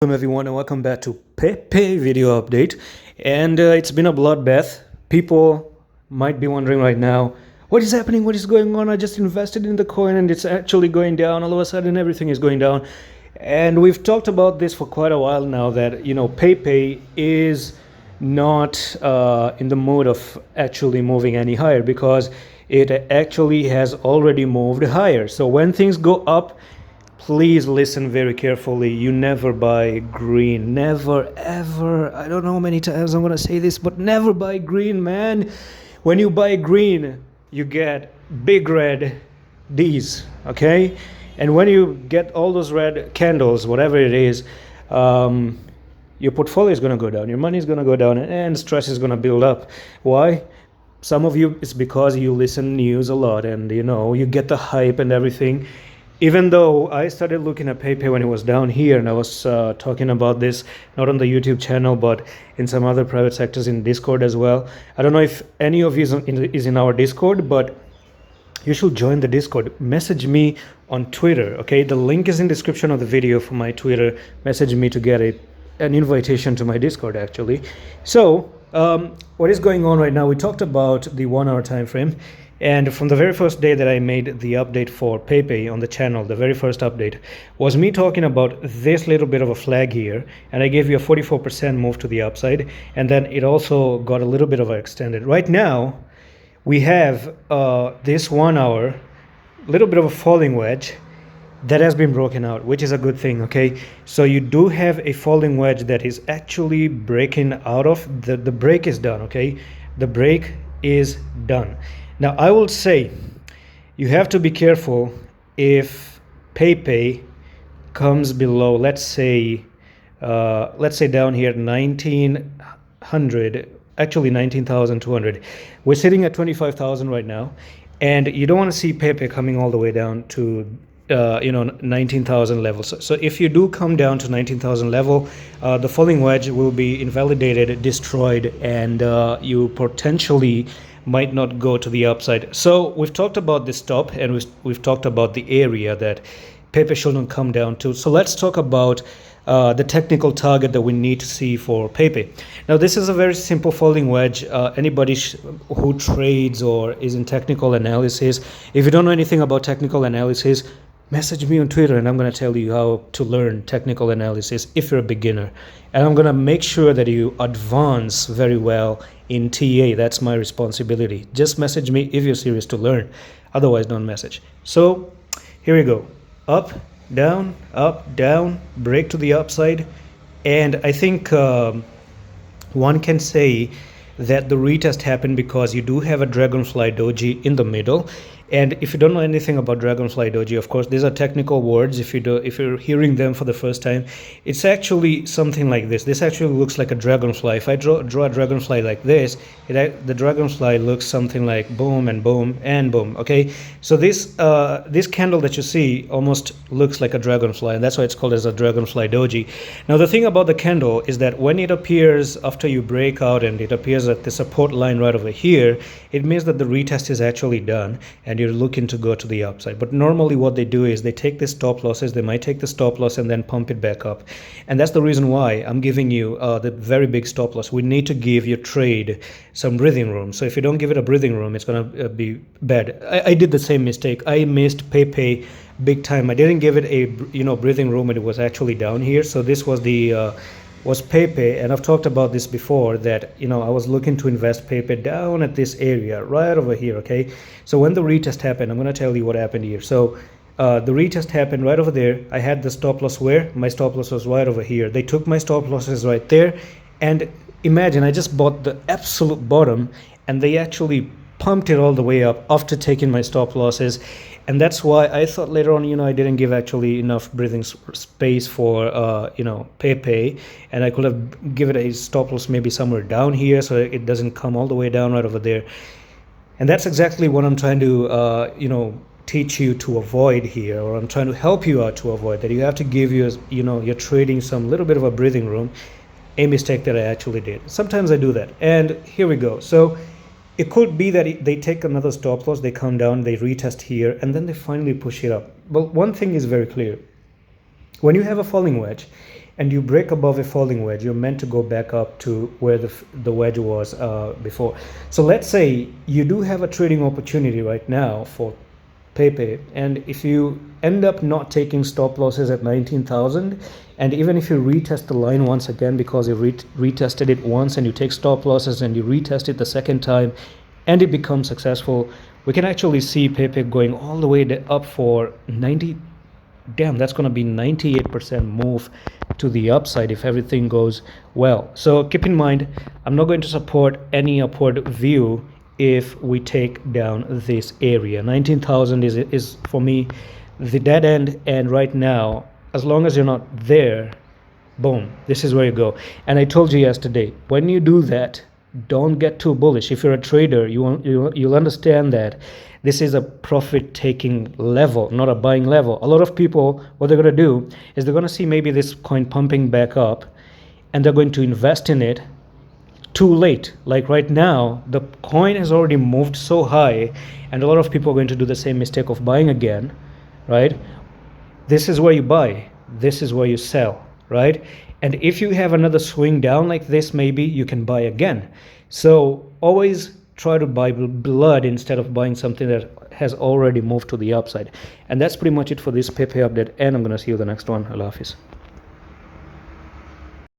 Welcome everyone and welcome back to Pepe video update. And it's been a bloodbath. People might be wondering right now, what is happening? What is going on? I just invested in the coin and it's actually going down. All of a sudden everything is going down. And we've talked about this for quite a while now that, Pepe is not in the mode of actually moving any higher because it actually has already moved higher. So when things go up, please listen very carefully. You never buy green. Never, ever. I don't know how many times I'm going to say this, but never buy green, man. When you buy green, you get big red D's, okay? And when you get all those red candles, whatever it is, your portfolio is going to go down. Your money is going to go down and stress is going to build up. Why? Some of you, it's because you listen news a lot and, you get the hype and everything. Even though I started looking at Pepe when it was down here, and I was talking about this not on the YouTube channel but in some other private sectors in Discord as well. I don't know if any of you is in our Discord, but you should join the Discord. Message me on Twitter, okay? The link is in description of the video for my Twitter. Message me to get an invitation to my Discord actually. So what is going on right now? We talked about the 1 hour time frame. And from the very first day that I made the update for Pepe on the channel, the very first update was me talking about this little bit of a flag here, and I gave you a 44% move to the upside, and then it also got a little bit of a extended. Right now, we have this 1 hour, little bit of a falling wedge that has been broken out, which is a good thing, okay? So you do have a falling wedge that is actually breaking out of, the break is done, okay? The break is done. Now, I will say you have to be careful if Pepe comes below, let's say down here 1900, actually 19,200. We're sitting at 25,000 right now, and you don't want to see Pepe coming all the way down to 19,000 levels. So if you do come down to 19,000 level, the falling wedge will be invalidated, destroyed, and you potentially might not go to the upside. So we've talked about this stop, and we've talked about the area that Pepe shouldn't come down to. So let's talk about the technical target that we need to see for Pepe. Now, this is a very simple falling wedge. Anybody who trades or is in technical analysis, if you don't know anything about technical analysis, message me on Twitter and I'm going to tell you how to learn technical analysis if you're a beginner. And I'm going to make sure that you advance very well in TA. That's my responsibility. Just message me if you're serious to learn. Otherwise, don't message. So here we go. Up, down, break to the upside. And I think one can say that the retest happened because you do have a dragonfly doji in the middle. And if you don't know anything about dragonfly doji, of course, these are technical words. If you're hearing them for the first time, it's actually something like this. This actually looks like a dragonfly. If I draw a dragonfly like this, the dragonfly looks something like boom and boom and boom. Okay, so this candle that you see almost looks like a dragonfly, and that's why it's called as a dragonfly doji. Now, the thing about the candle is that when it appears after you break out and it appears at the support line right over here, it means that the retest is actually done and you're looking to go to the upside. But normally what they do is they take the stop losses, they might take the stop loss and then pump it back up. And that's the reason why I'm giving you the very big stop loss. We need to give your trade some breathing room. So if you don't give it a breathing room, it's going to be bad. I did the same mistake. I missed Pepe big time. I didn't give it a breathing room and it was actually down here. So this was was Pepe, and I've talked about this before that I was looking to invest Pepe down at this area right over here. Okay, so when the retest happened, I'm going to tell you what happened here. So the retest happened right over there. I had the stop loss where my stop loss was right over here. They took my stop losses right there, and imagine I just bought the absolute bottom and they actually pumped it all the way up after taking my stop losses. And that's why I thought later on, I didn't give actually enough breathing space for, Pepe, and I could have given a stop loss maybe somewhere down here so it doesn't come all the way down right over there. And that's exactly what I'm trying to, teach you to avoid here, or I'm trying to help you out to avoid that. You have to give your trading some little bit of a breathing room, a mistake that I actually did. Sometimes I do that. And here we go. So it could be that they take another stop loss, they come down, they retest here, and then they finally push it up. Well, one thing is very clear. When you have a falling wedge and you break above a falling wedge, you're meant to go back up to where the wedge was before. So let's say you do have a trading opportunity right now for Pepe, and if you end up not taking stop losses at 19,000, and even if you retest the line once again, because you retested it once and you take stop losses and you retest it the second time and it becomes successful, we can actually see Pepe going all the way up for 90. Damn, that's going to be 98% move to the upside if everything goes well. So keep in mind, I'm not going to support any upward view if we take down this area. 19,000 is for me the dead end, and right now, as long as you're not there, boom, this is where you go. And I told you yesterday, when you do that, don't get too bullish. If you're a trader, you'll understand that this is a profit-taking level, not a buying level. A lot of people, what they're going to do is they're going to see maybe this coin pumping back up, and they're going to invest in it too late. Like right now, the coin has already moved so high, and a lot of people are going to do the same mistake of buying again, right? This is where you buy, this is where you sell, right? And if you have another swing down like this, maybe you can buy again. So always try to buy blood instead of buying something that has already moved to the upside. And that's pretty much it for this Pepe update, and I'm going to see you in the next one. Allah Hafiz.